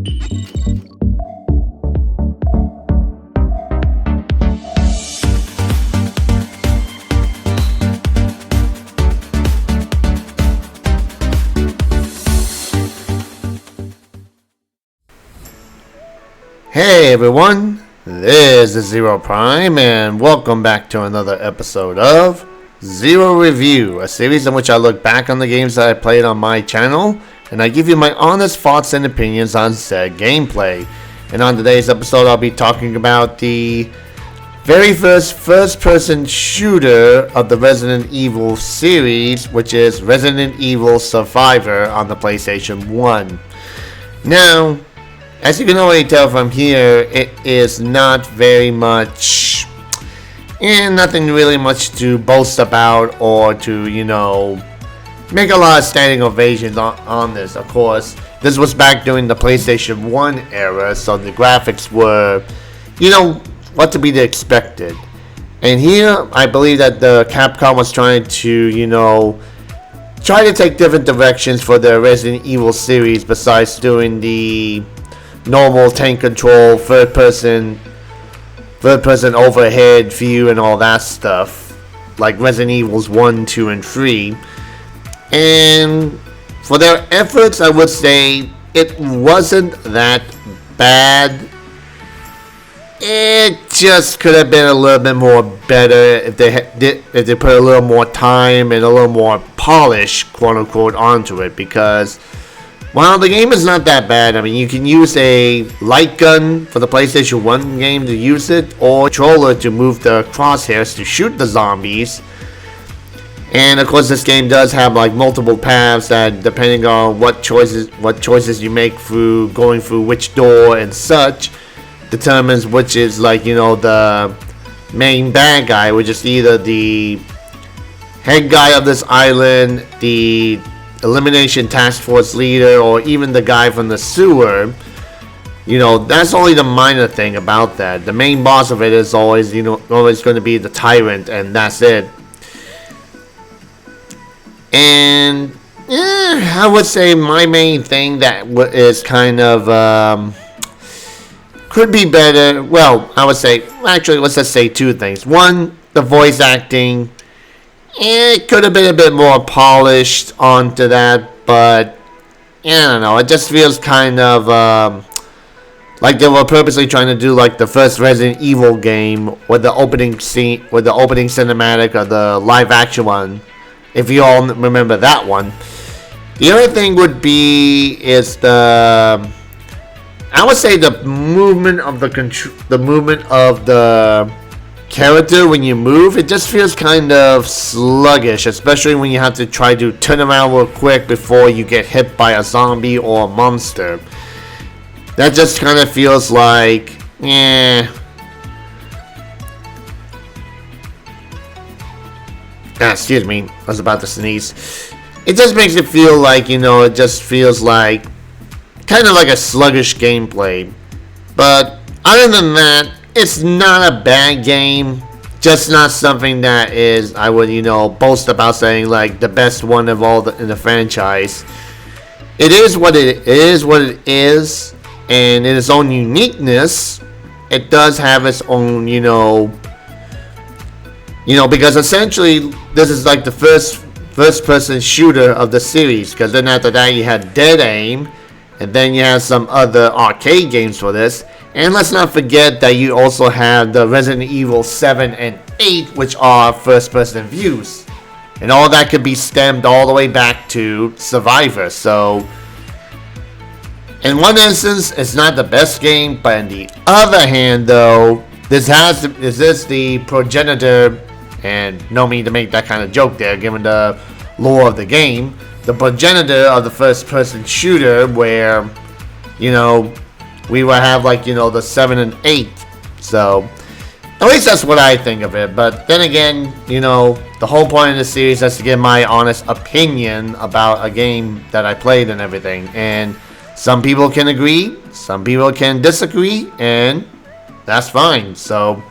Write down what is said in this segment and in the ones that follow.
Hey everyone, this is Zero Prime and welcome back to another episode of Zero Review, a series in which I look back on the games that I played on my channel and I give you my honest thoughts and opinions on said gameplay. And on today's episode I'll be talking about the very first-person shooter of the Resident Evil series, which is Resident Evil Survivor on the PlayStation 1. Now, as you can already tell from here, it is not very much, nothing really much to boast about or to, make a lot of standing ovations on this. Of course, this was back during the PlayStation 1 era, so the graphics were, what to be expected. And here, I believe that the Capcom was trying to, try to take different directions for the Resident Evil series besides doing the normal tank control, third person overhead view and all that stuff, like Resident Evils 1, 2, and 3. And for their efforts, I would say it wasn't that bad. It just could have been a little bit more better if they put a little more time and a little more polish, quote unquote, onto it, because while the game is not that bad, I mean, you can use a light gun for the PlayStation 1 game to use it, or a controller to move the crosshairs to shoot the zombies. And of course, this game does have like multiple paths that, depending on what choices you make through going through which door and such, determines which is like, the main bad guy, which is either the head guy of this island, the Elimination Task Force leader, or even the guy from the sewer. That's only the minor thing about that. The main boss of it is always, always going to be the tyrant, and that's it. And I would say my main thing that is kind of could be better. Well, I would say, actually, let's just say two things. One, the voice acting. It could have been a bit more polished onto that, but I don't know. It just feels kind of like they were purposely trying to do like the first Resident Evil game with the opening scene, with the opening cinematic or the live action one. If you all remember that one. The other thing would be is I would say the movement of the character when you move. It just feels kind of sluggish, especially when you have to try to turn around real quick before you get hit by a zombie or a monster. That just kind of feels like excuse me, I was about to sneeze. It just makes it feel like, it just feels like kind of like a sluggish gameplay. But other than that, it's not a bad game, just not something that is, I would, boast about saying like the best one of all in the franchise. It is what it is, and in its own uniqueness, it does have its own, because essentially this is like the first-person shooter of the series. Because then after that you had Dead Aim, and then you have some other arcade games for this. And let's not forget that you also have the Resident Evil 7 and 8, which are first-person views. And all that could be stemmed all the way back to Survivor. So, in one instance, it's not the best game, but on the other hand, though, this is the progenitor, and no need to make that kind of joke there, given the lore of the game, the progenitor of the first-person shooter, where, we will have like, the 7 and 8. So, at least that's what I think of it. But then again, the whole point of the series is to give my honest opinion about a game that I played and everything. And some people can agree, some people can disagree, and that's fine. So,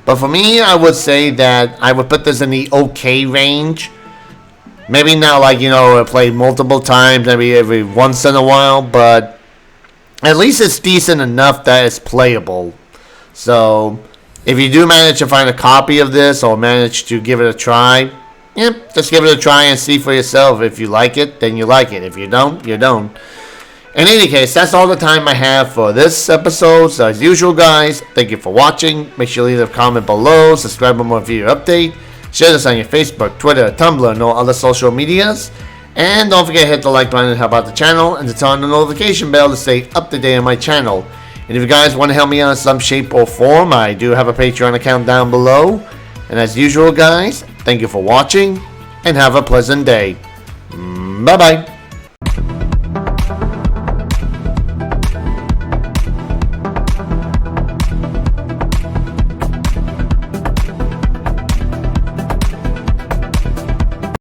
but for me, I would say that I would put this in the okay range. Maybe not like, I played multiple times, maybe every once in a while, but at least it's decent enough that it's playable. So if you do manage to find a copy of this or manage to give it a try, just give it a try and see for yourself. If you like it, then you like it. If you don't, you don't. In any case, that's all the time I have for this episode. So as usual, guys, thank you for watching. Make sure you leave a comment below, subscribe for more video update, share this on your Facebook, Twitter, Tumblr, and all other social medias. And don't forget to hit the like button and help out the channel, and to turn on the notification bell to stay up to date on my channel. And if you guys want to help me out in some shape or form, I do have a Patreon account down below. And as usual, guys, thank you for watching, and have a pleasant day. Bye-bye.